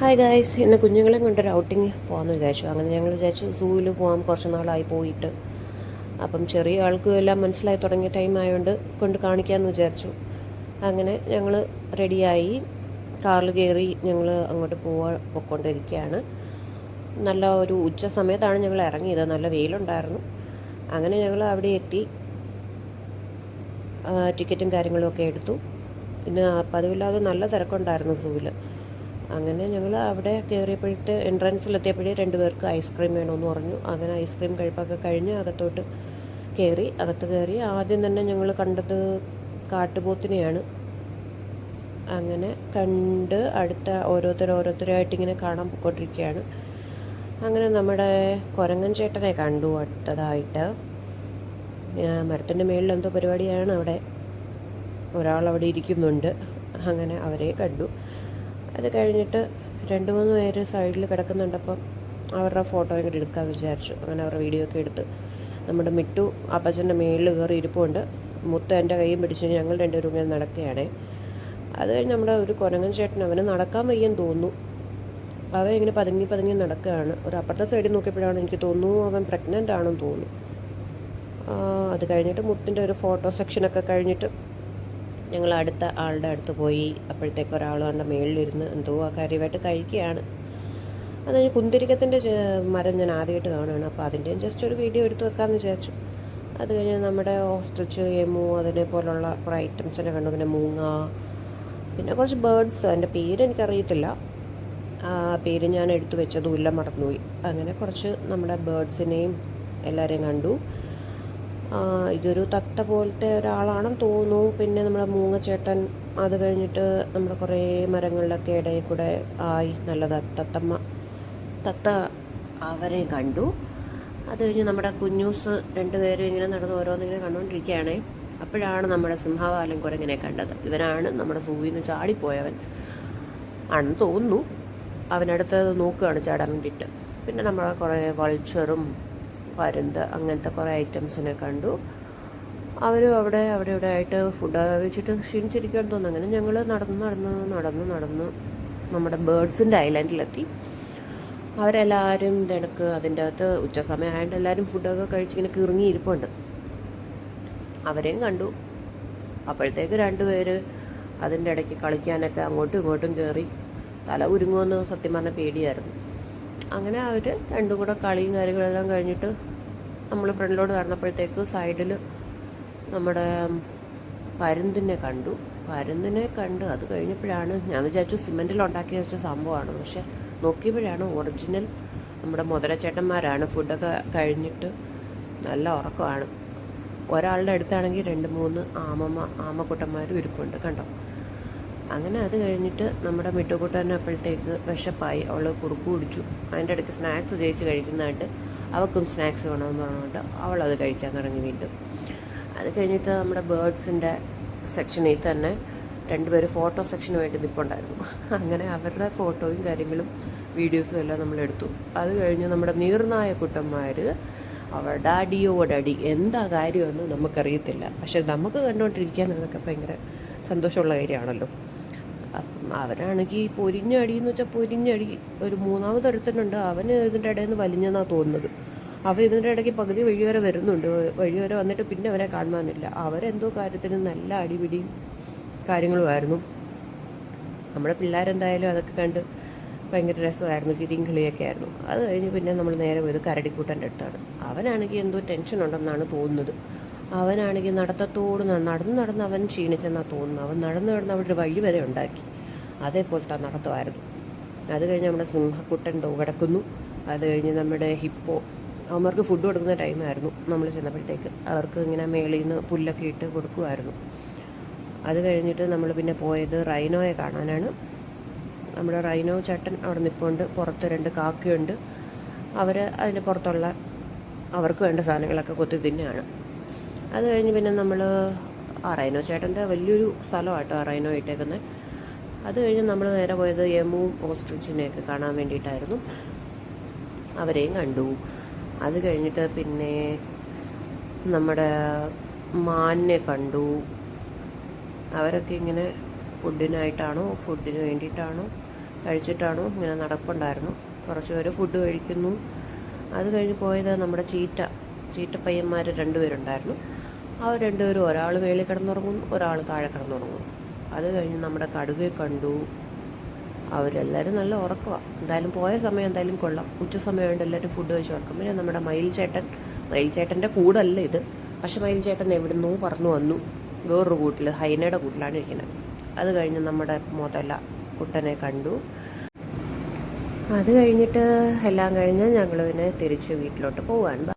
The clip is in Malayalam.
ഹായ് ഗായ്സ്, ഇന്ന് കുഞ്ഞുങ്ങളെ കൊണ്ടൊരു ഔട്ടിങ് പോകാമെന്ന് വിചാരിച്ചു. അങ്ങനെ ഞങ്ങൾ വിചാരിച്ചു സൂവിൽ പോകാം, കുറച്ച് നാളായി പോയിട്ട്. അപ്പം ചെറിയ ആൾക്കും എല്ലാം മനസ്സിലായി തുടങ്ങിയ ടൈം ആയതുകൊണ്ട് കൊണ്ട് കാണിക്കാമെന്ന് വിചാരിച്ചു. അങ്ങനെ ഞങ്ങൾ റെഡിയായി, കാറിൽ കയറി ഞങ്ങൾ അങ്ങോട്ട് പോയിക്കൊണ്ടിരിക്കുകയാണ്. നല്ല ഒരു ഉച്ച സമയത്താണ് ഞങ്ങൾ ഇറങ്ങിയത്, നല്ല വെയിലുണ്ടായിരുന്നു. അങ്ങനെ ഞങ്ങൾ അവിടെ എത്തി, ടിക്കറ്റും കാര്യങ്ങളും ഒക്കെ എടുത്തു. പിന്നെ പതിവില്ലാതെ നല്ല തിരക്കുണ്ടായിരുന്നു സൂവിൽ. അങ്ങനെ ഞങ്ങൾ അവിടെ കയറിയപ്പോഴത്തെ എൻട്രൻസിലെത്തിയപ്പോഴേ 2 പേർക്ക് ഐസ്ക്രീം വേണമെന്ന് പറഞ്ഞു. അങ്ങനെ ഐസ്ക്രീം കഴിപ്പൊക്കെ കഴിഞ്ഞ് അകത്തോട്ട് അകത്ത് കയറി ആദ്യം തന്നെ ഞങ്ങൾ കണ്ടത് കാട്ടുപോത്തിനെയാണ്. അങ്ങനെ കണ്ട് അടുത്ത ഓരോരുത്തരായിട്ട് ഇങ്ങനെ കാണാൻ പോയിക്കൊണ്ടിരിക്കുകയാണ്. അങ്ങനെ നമ്മുടെ കുരങ്ങൻ ചേട്ടനെ കണ്ടു. അടുത്തതായിട്ട് മരത്തിൻ്റെ മേളിൽ എന്തോ പരിപാടിയാണ്, അവിടെ ഒരാളവിടെ ഇരിക്കുന്നുണ്ട്. അങ്ങനെ അവരെ കണ്ടു. അത് കഴിഞ്ഞിട്ട് 2-3 പേര് സൈഡിൽ കിടക്കുന്നുണ്ടപ്പം അവരുടെ ഫോട്ടോയും കൂടി എടുക്കാമെന്ന് വിചാരിച്ചു. അങ്ങനെ അവരുടെ വീഡിയോ ഒക്കെ എടുത്ത് നമ്മുടെ മിട്ടു അപ്പച്ചൻ്റെ മേളിൽ കയറി ഇരിപ്പുണ്ട്. മുത്ത എൻ്റെ കൈയും പിടിച്ച് ഞങ്ങൾ 2 പേരും ഇങ്ങനെ നടക്കുകയാണ്. അത് കഴിഞ്ഞ് നമ്മുടെ ഒരു കുരങ്ങൻ ചേട്ടൻ, അവന് നടക്കാൻ വയ്യെന്ന് തോന്നുന്നു. അവൻ ഇങ്ങനെ പതുങ്ങി നടക്കുകയാണ്. ഒരു അപ്പുറത്തെ സൈഡിൽ നോക്കിയപ്പോഴാണ് എനിക്ക് തോന്നുന്നു അവൻ പ്രഗ്നൻ്റ് ആണെന്ന് തോന്നുന്നു. അത് കഴിഞ്ഞിട്ട് മുത്തിൻ്റെ ഒരു ഫോട്ടോ സെക്ഷനൊക്കെ കഴിഞ്ഞിട്ട് ഞങ്ങൾ അടുത്ത ആളുടെ അടുത്ത് പോയി. അപ്പോഴത്തേക്ക് ഒരാൾ കണ്ട മേളിലിരുന്ന് എന്തോ ആ കാര്യമായിട്ട് കഴിക്കുകയാണ്. അത് കുന്തിരിക്കത്തിൻ്റെ മരം ഞാൻ ആദ്യമായിട്ട് കാണുകയാണ്. അപ്പോൾ അതിൻ്റെയും ജസ്റ്റ് ഒരു വീഡിയോ എടുത്ത് വെക്കാമെന്ന് വിചാരിച്ചു. അത് കഴിഞ്ഞ് നമ്മുടെ ഓസ്ട്രിച്ച്, എമു, അതിനെ പോലുള്ള കുറേ ഐറ്റംസിനെ കണ്ടു. പിന്നെ മൂങ്ങ, പിന്നെ കുറച്ച് ബേർഡ്സ്. അതിൻ്റെ പേര് എനിക്കറിയത്തില്ല, ആ പേര് ഞാൻ എടുത്തു വെച്ചതുമില്ല, മറന്നുപോയി. അങ്ങനെ കുറച്ച് നമ്മുടെ ബേർഡ്സിനെയും എല്ലാവരെയും കണ്ടു. ഇതൊരു തത്ത പോലത്തെ ഒരാളാണെന്ന് തോന്നുന്നു. പിന്നെ നമ്മുടെ മൂങ്ങച്ചേട്ടൻ. അത് കഴിഞ്ഞിട്ട് നമ്മുടെ കുറേ മരങ്ങളിലൊക്കെ ഇടയിൽ കൂടെ ആയി നല്ല തത്ത അവരെ കണ്ടു. അത് കഴിഞ്ഞ് നമ്മുടെ കുഞ്ഞൂസ് 2 പേരും ഇങ്ങനെ നടന്ന് ഓരോന്നിങ്ങനെ കണ്ടുകൊണ്ടിരിക്കുകയാണ്. അപ്പോഴാണ് നമ്മുടെ സിംഹവാലൻ കുരങ്ങനെ കണ്ടത്. ഇവനാണ് നമ്മുടെ സൂവിൽ നിന്ന് ചാടിപ്പോയവൻ ആണെന്ന് തോന്നുന്നു. അവനടുത്ത് നോക്കുകയാണ് ചാടാൻ വേണ്ടിയിട്ട്. പിന്നെ നമ്മളെ കുറേ വൾച്ചറും പരുന്ത് അങ്ങനത്തെ കുറേ ഐറ്റംസിനെ കണ്ടു. അവരും അവിടെ ഇവിടെ ആയിട്ട് ഫുഡ് കഴിച്ചിട്ട് ക്ഷീണിച്ചിരിക്കാൻ തോന്നുന്നു. അങ്ങനെ ഞങ്ങൾ നടന്ന് നമ്മുടെ ബേർഡ്സിൻ്റെ ഐലൻഡിലെത്തി. അവരെല്ലാവരും ഇതെടുക്ക് അതിൻ്റെ അകത്ത് ഉച്ച സമയമായതുകൊണ്ട് എല്ലാവരും ഫുഡൊക്കെ കഴിച്ചിങ്ങനെ കിറങ്ങിയിരിപ്പുണ്ട്. അവരെയും കണ്ടു. അപ്പോഴത്തേക്ക് 2 പേര് അതിൻ്റെ ഇടയ്ക്ക് കളിക്കാനൊക്കെ അങ്ങോട്ടും ഇങ്ങോട്ടും കയറി. തല ഉരുങ്ങുമെന്ന് സത്യം പറഞ്ഞ പേടിയായിരുന്നു. അങ്ങനെ അവർ 2 കൂടെ കളിയും കാര്യങ്ങളെല്ലാം കഴിഞ്ഞിട്ട് നമ്മൾ ഫ്രണ്ടിലോട്ട് നടന്നപ്പോഴത്തേക്ക് സൈഡിൽ നമ്മുടെ പരുന്തിനെ കണ്ടു. അത് കഴിഞ്ഞപ്പോഴാണ് ഞാൻ വിചാരിച്ചു സിമെൻറ്റിൽ ഉണ്ടാക്കി വെച്ച സംഭവമാണ്. പക്ഷെ നോക്കിയപ്പോഴാണ് ഒറിജിനൽ നമ്മുടെ മുതലച്ചേട്ടന്മാരാണ്. ഫുഡൊക്കെ കഴിഞ്ഞിട്ട് നല്ല ഉറക്കമാണ്. ഒരാളുടെ അടുത്താണെങ്കിൽ 2-3 ആമക്കുട്ടന്മാരും ഇരിപ്പുണ്ട്, കണ്ടോ. അങ്ങനെ അത് കഴിഞ്ഞിട്ട് നമ്മുടെ മിട്ടുകൂട്ടൻ അപ്പോഴത്തേക്ക് വിശപ്പായി. അവൾ കുറുക്ക് കുടിച്ചു. അതിൻ്റെ ഇടയ്ക്ക് സ്നാക്സ് ചേച്ചി കഴിക്കുന്നതായിട്ട് അവൾക്കും സ്നാക്സ് വേണമെന്ന് പറഞ്ഞുകൊണ്ട് അവളത് കഴിക്കാൻ തുടങ്ങി വീണ്ടും. അത് കഴിഞ്ഞിട്ട് നമ്മുടെ ബേർഡ്സിൻ്റെ സെക്ഷനിൽ തന്നെ 2 പേര് ഫോട്ടോ സെക്ഷന് വേണ്ടി നിൽപ്പുണ്ടായിരുന്നു. അങ്ങനെ അവരുടെ ഫോട്ടോയും കാര്യങ്ങളും വീഡിയോസും എല്ലാം നമ്മളെടുത്തു. അത് കഴിഞ്ഞ് നമ്മുടെ നീർനായ കുട്ടന്മാർ അവരുടെ അടിയോടടി എന്താ കാര്യമെന്ന് നമുക്കറിയത്തില്ല. പക്ഷെ നമുക്ക് കണ്ടുകൊണ്ടിരിക്കാൻ അതൊക്കെ ഭയങ്കര സന്തോഷമുള്ള കാര്യമാണല്ലോ. അപ്പം അവരാണെങ്കിൽ പൊരിഞ്ഞടിയെന്ന് വെച്ചാൽ പൊരിഞ്ഞടി. ഒരു 3ാമതൊരുത്തനുണ്ട്, അവന് ഇതിൻ്റെ ഇടയിൽ നിന്ന് വലിഞ്ഞെന്നാണ് തോന്നുന്നത്. അവൻ ഇതിൻ്റെ ഇടയ്ക്ക് പകുതി വഴി വരെ വരുന്നുണ്ട്. വഴി വരെ വന്നിട്ട് പിന്നെ അവരെ കാണുവാനില്ല. അവരെന്തോ കാര്യത്തിന് നല്ല അടിപിടിയും കാര്യങ്ങളുമായിരുന്നു. നമ്മുടെ പിള്ളേരെന്തായാലും അതൊക്കെ കണ്ട് ഭയങ്കര രസമായിരുന്നു, ചിരിയും കളിയൊക്കെ ആയിരുന്നു. അത് കഴിഞ്ഞ് പിന്നെ നമ്മൾ നേരെ പോയത് കരടിക്കൂട്ടൻ്റെ അടുത്താണ്. അവനാണെങ്കിൽ എന്തോ ടെൻഷൻ ഉണ്ടെന്നാണ് തോന്നുന്നത്. അവനാണെങ്കിൽ നടത്തത്തോട് നടന്ന് അവൻ ക്ഷീണിച്ചെന്നാണ് തോന്നുന്നത്. അവൻ നടന്ന് അവിടെ ഒരു വഴി വരെ ഉണ്ടാക്കി. അതേപോലത്തെ നടത്തമായിരുന്നു. അത് കഴിഞ്ഞ് നമ്മുടെ സിംഹക്കുട്ടൻ കിടക്കുന്നു. അത് കഴിഞ്ഞ് നമ്മുടെ ഹിപ്പോ, അവന്മാർക്ക് ഫുഡ് കൊടുക്കുന്ന ടൈമായിരുന്നു നമ്മൾ ചെന്നപ്പോഴത്തേക്ക്. അവർക്ക് ഇങ്ങനെ മേളിൽ നിന്ന് പുല്ലൊക്കെ ഇട്ട് കൊടുക്കുമായിരുന്നു. അത് കഴിഞ്ഞിട്ട് നമ്മൾ പിന്നെ പോയത് റൈനോയെ കാണാനാണ്. നമ്മുടെ റൈനോ ചേട്ടൻ അവിടെ നിൽപ്പുണ്ട്. പുറത്ത് 2 കാക്കയുണ്ട്. അവർ അതിൻ്റെ പുറത്തുള്ള അവർക്ക് വേണ്ട സാധനങ്ങളൊക്കെ കൊത്തി തിന്നെയാണ്. അത് കഴിഞ്ഞ് പിന്നെ നമ്മൾ റൈനോ ചേട്ടൻ്റെ വലിയൊരു സ്ഥലമായിട്ടോ റൈനോ ഇട്ടേക്കുന്നത്. അത് കഴിഞ്ഞ് നമ്മൾ നേരെ പോയത് എമുവും ഓസ്ട്രിച്ചിനെയൊക്കെ കാണാൻ വേണ്ടിയിട്ടായിരുന്നു. അവരെയും കണ്ടു. അത് കഴിഞ്ഞിട്ട് പിന്നെ നമ്മുടെ മാനിനെ കണ്ടു. അവരൊക്കെ ഇങ്ങനെ ഫുഡിന് വേണ്ടിയിട്ടാണോ കഴിച്ചിട്ടാണോ ഇങ്ങനെ നടപ്പുണ്ടായിരുന്നു. കുറച്ച് പേര് ഫുഡ് കഴിക്കുന്നു. അത് കഴിഞ്ഞ് പോയത് നമ്മുടെ ചീറ്റപ്പയ്യന്മാർ 2 പേരുണ്ടായിരുന്നു. അവർ 2 പേരും ഒരാൾ മേളിൽ കിടന്നുറങ്ങും, ഒരാൾ താഴെ കിടന്നുറങ്ങും. അത് കഴിഞ്ഞ് നമ്മുടെ കടുവയെ കണ്ടു. അവരെല്ലാവരും നല്ല ഉറക്കമാണ്. എന്തായാലും പോയ സമയം എന്തായാലും കൊള്ളാം. ഉച്ച സമയമായിട്ട് എല്ലാവരും ഫുഡ് കഴിച്ച് ഉറക്കും. പിന്നെ നമ്മുടെ മയിൽ ചേട്ടൻ്റെ കൂടല്ല ഇത്. പക്ഷെ മയിൽ ചേട്ടൻ എവിടുന്നോ പറന്നു വന്നു. വേറൊരു കൂട്ടിൽ, ഹൈനയുടെ കൂട്ടിലാണ് ഇരിക്കുന്നത്. അത് കഴിഞ്ഞ് നമ്മുടെ കുട്ടനെ കണ്ടു. അത് കഴിഞ്ഞിട്ട് എല്ലാം കഴിഞ്ഞ് ഞങ്ങൾ പിന്നെ തിരിച്ച് വീട്ടിലോട്ട് പോവാണ്.